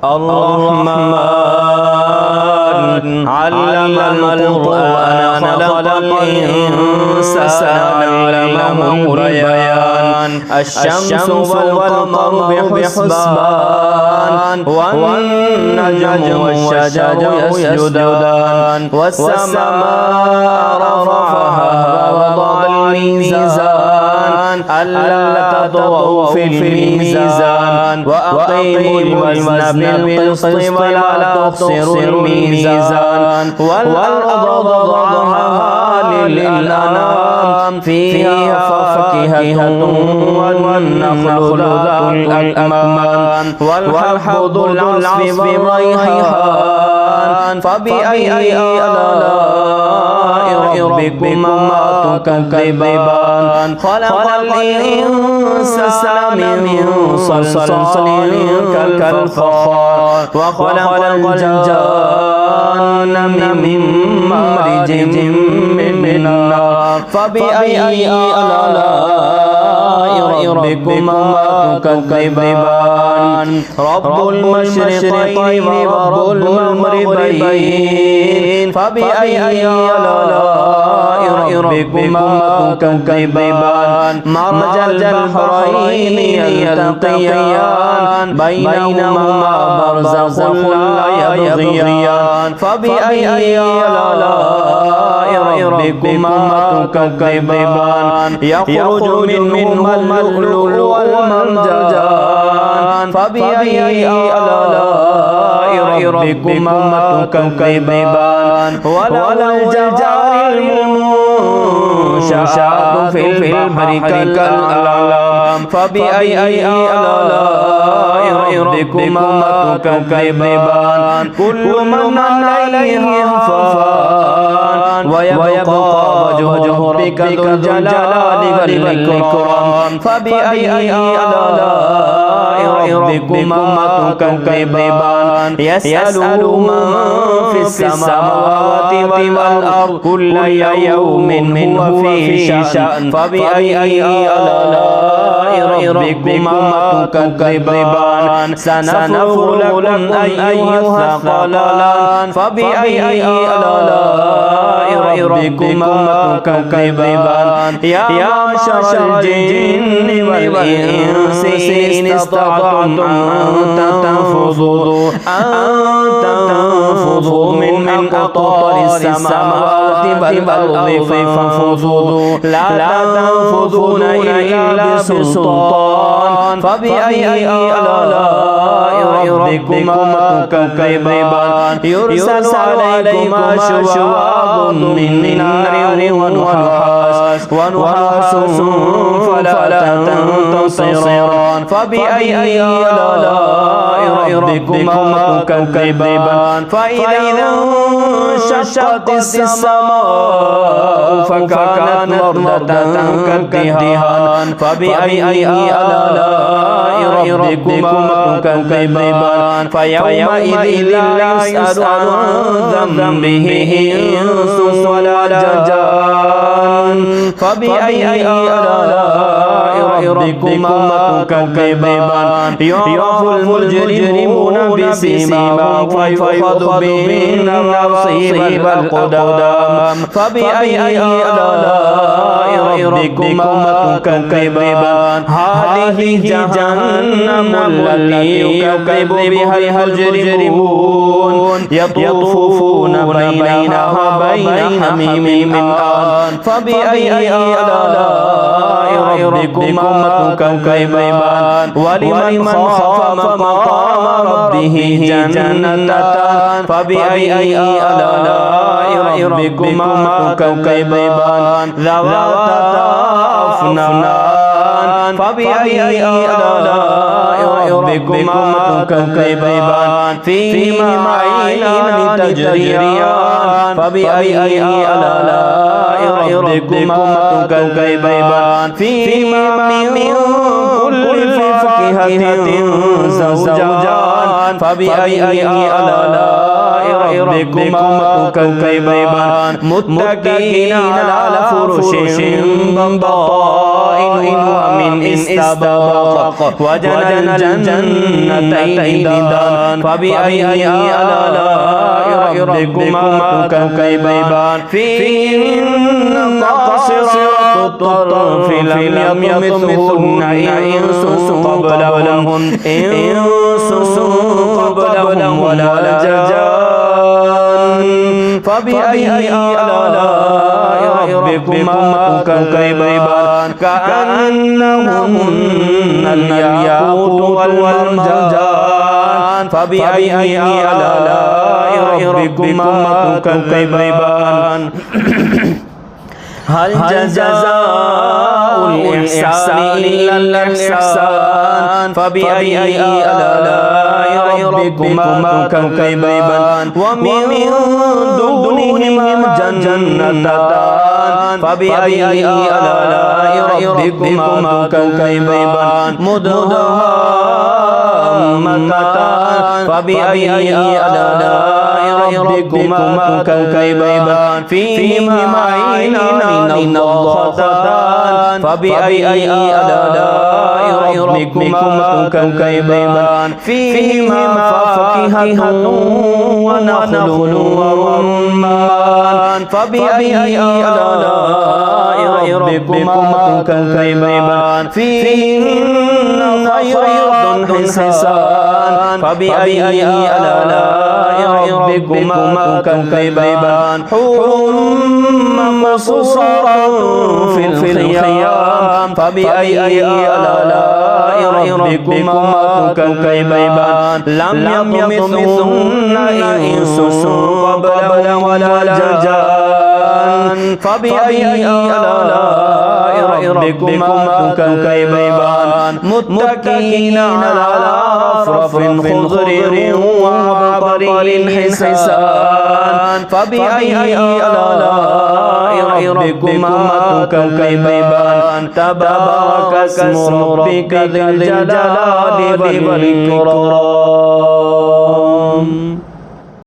الرحمن علم القرآن خلق الإنسان علمه البيان الشمس والقمر بحسبان والنجم والشجر يسجدان والسماء رفعها ووضع الميزان ألا تطغوا في الميزان وأقيموا الوزن بالقسط ولا تخسروا الميزان والأرض وضعها للأنام فيها فاكهة والنخل ذات الأكمام والحب ذو العصف والريحان فبأي آلاء ربكما تكذبان خلق الإنسان من صلصال كالفخار وخلق الجان من مارج من نار فبأي آلاء ربكما تكذبان رب المشرقين ورب المغربين فبأي آلاء ربكما تكذبان مرج البحرين يلتقيان بينهما برزخ لا يبغيان فبأي آلاء ربكما تكذبان يخرج منهما اللؤلؤ والمرجان فبأي آلاء ربكما تكذبان والجوار المنشآت في البحر كالأعلام فبأي آلاء ربكما تكذبان كل من عليها فان ويبقى وجه ربك ذو الجلال والإكرام فبأي آلاء ربكما تكذبان يسأل من في السماوات والأرض كل يوم هو في شأن فبأي آلاء ربكما تكذبان سنفرغ لكم أيها الثقلان فبأي آلاء ربكما تكذبان يا معشر الجن والإنس إن استطعتم أن تنفذوا من أقطار السماوات والأرض فانفذوا لا تنفذون إلا بسلطان فبأي آلاء ربكما تكذبان يرسل عليكما شواظ من نار ونحاس فلا تنتصران فبأي آلاء ربكما تكذبان فإذا انشقت السماء فكانت وردة كالدهان فبأي آلاء ربكما تكذبان فيومئذ لا يسأل عن ذنبه إنس ولا جان فبأي آلاء ربكما تكذبان يعرف المجرمون بسيماهم فيؤخذ بالنواصي والأقدام فبأي آلاء ربكما تكذبان هذه جهنم التي يكذب بها المجرمون يطوفون بينها وبين حميم آن فبأي آلاء ربكما تكذبان ولمن خاف مقام ربه جنتان فبأي آلاء ربكما تكذبان ذواتا أفنان فبأي آلاء ربكما تكذبان فيهما عينان تجريان فبأي آلاء ربكما تكذبان فيهما من كل فاكهة زوجان فبأي آلاء ربكما تكذبان متكئين على فرش بطائنها من استبرق وجنى الجنتين دان فبأي آلاء ربكما تكذبان فيهن قاصرات الطرف لم يطمثهن إنس قبلهم ولا جان فبأي آلاء ربكما تكذبان كأنهن الياقوت والمرجان فبأي آلاء ربكما تكذبان هل جزاء الإحسان إلا الإحسان فبأي آلاء ربكما تكذبان ومن دونهما جنتان فبأي آلاء ربكما تكذبان مدهامتان فبأي آلاء ربكما تكذبان فيهما عينان نضاختان فبأي آلاء ربكما تكذبان فيهما فاكهة ونخل ورمان فبأي آلاء ربكما تكذبان فيهن خيرات حسان فبأي آلاء ربكما تكذبان حور مقصورات في الخيام فبأي آلاء ربكما تكذبان لم يطمثهن إنس قبلهم ولا جان فبأي آلاء ربكما تكذبان متكئين على رفرف خضر وعبقري حسان فبأي آلاء ربكما تكذبان تبارك اسم ربك ذي الجلال والإكرام.